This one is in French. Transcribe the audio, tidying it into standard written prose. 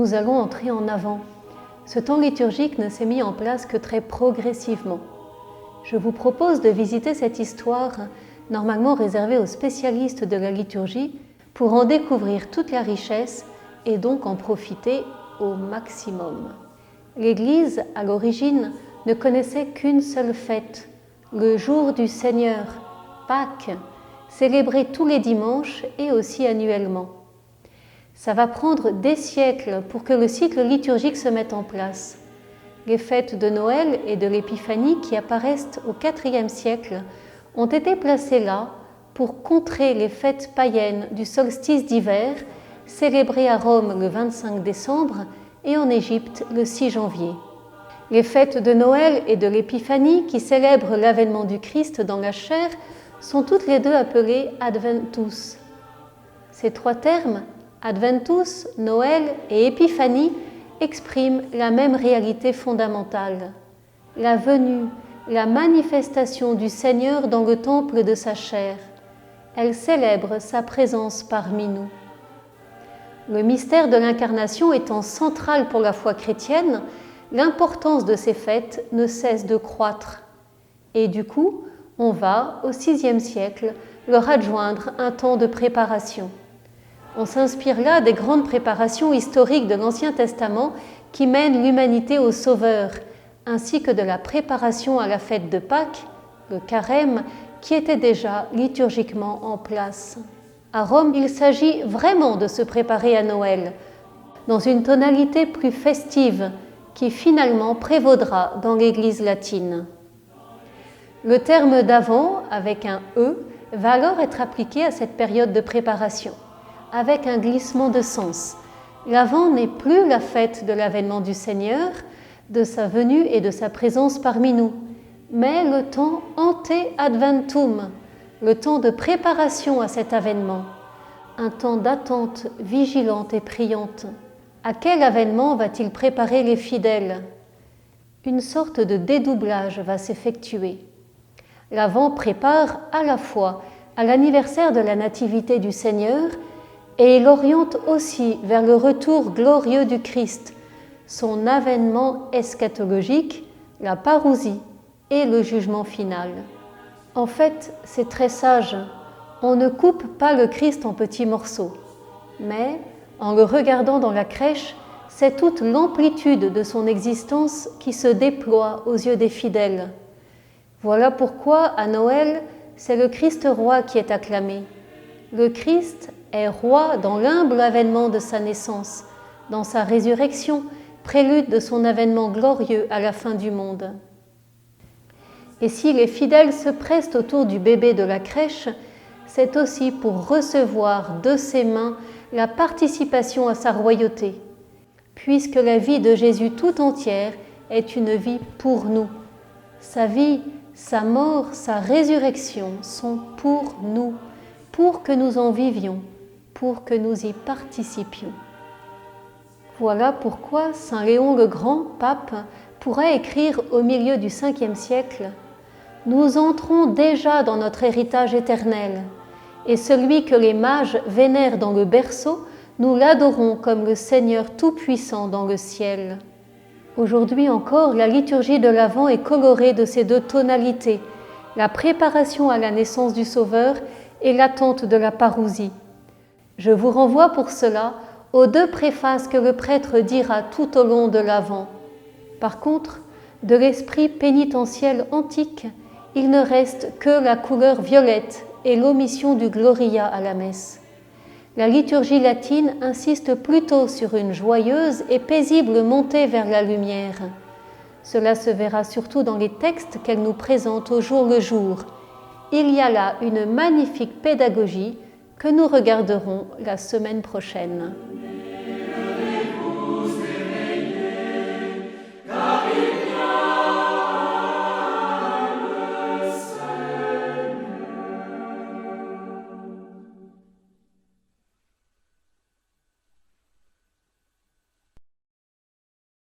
nous allons entrer en avant. Ce temps liturgique ne s'est mis en place que très progressivement. Je vous propose de visiter cette histoire, normalement réservée aux spécialistes de la liturgie, pour en découvrir toute la richesse et donc en profiter au maximum. L'Église, à l'origine, ne connaissait qu'une seule fête, le jour du Seigneur, Pâques, célébré tous les dimanches et aussi annuellement. Ça va prendre des siècles pour que le cycle liturgique se mette en place. Les fêtes de Noël et de l'Épiphanie qui apparaissent au IVe siècle ont été placées là pour contrer les fêtes païennes du solstice d'hiver, célébrées à Rome le 25 décembre et en Égypte le 6 janvier. Les fêtes de Noël et de l'Épiphanie qui célèbrent l'avènement du Christ dans la chair sont toutes les deux appelées Adventus. Ces trois termes, Adventus, Noël et Épiphanie, expriment la même réalité fondamentale, la venue, la manifestation du Seigneur dans le temple de sa chair. Elle célèbre sa présence parmi nous. Le mystère de l'incarnation étant central pour la foi chrétienne, l'importance de ces fêtes ne cesse de croître. Et du coup, on va, au VIe siècle, leur adjoindre un temps de préparation. On s'inspire là des grandes préparations historiques de l'Ancien Testament qui mènent l'humanité au Sauveur, ainsi que de la préparation à la fête de Pâques, le carême, qui était déjà liturgiquement en place. À Rome, il s'agit vraiment de se préparer à Noël, dans une tonalité plus festive, qui finalement prévaudra dans l'Église latine. Le terme d'Avent, avec un « e », va alors être appliqué à cette période de préparation, avec un glissement de sens. L'Avent n'est plus la fête de l'avènement du Seigneur, de sa venue et de sa présence parmi nous, mais le temps ante adventum, le temps de préparation à cet avènement, un temps d'attente vigilante et priante. À quel avènement va-t-il préparer les fidèles ? Une sorte de dédoublage va s'effectuer. L'Avent prépare à la fois à l'anniversaire de la nativité du Seigneur et il oriente aussi vers le retour glorieux du Christ, son avènement eschatologique, la parousie et le jugement final. En fait, c'est très sage. On ne coupe pas le Christ en petits morceaux, mais en le regardant dans la crèche, c'est toute l'amplitude de son existence qui se déploie aux yeux des fidèles. Voilà pourquoi, à Noël, c'est le Christ roi qui est acclamé. Le Christ est roi dans l'humble avènement de sa naissance, dans sa résurrection, prélude de son avènement glorieux à la fin du monde. Et si les fidèles se pressent autour du bébé de la crèche, c'est aussi pour recevoir de ses mains la participation à sa royauté, puisque la vie de Jésus tout entière est une vie pour nous. Sa vie, sa mort, sa résurrection sont pour nous, pour que nous en vivions, pour que nous y participions. Voilà pourquoi Saint Léon le Grand, pape, pourra écrire au milieu du Ve siècle « Nous entrons déjà dans notre héritage éternel, et celui que les mages vénèrent dans le berceau, nous l'adorons comme le Seigneur Tout-Puissant dans le ciel. » Aujourd'hui encore, la liturgie de l'Avent est colorée de ces deux tonalités, la préparation à la naissance du Sauveur et l'attente de la parousie. Je vous renvoie pour cela aux deux préfaces que le prêtre dira tout au long de l'Avent. Par contre, de l'esprit pénitentiel antique, il ne reste que la couleur violette et l'omission du Gloria à la messe. La liturgie latine insiste plutôt sur une joyeuse et paisible montée vers la lumière. Cela se verra surtout dans les textes qu'elle nous présente au jour le jour. Il y a là une magnifique pédagogie que nous regarderons la semaine prochaine.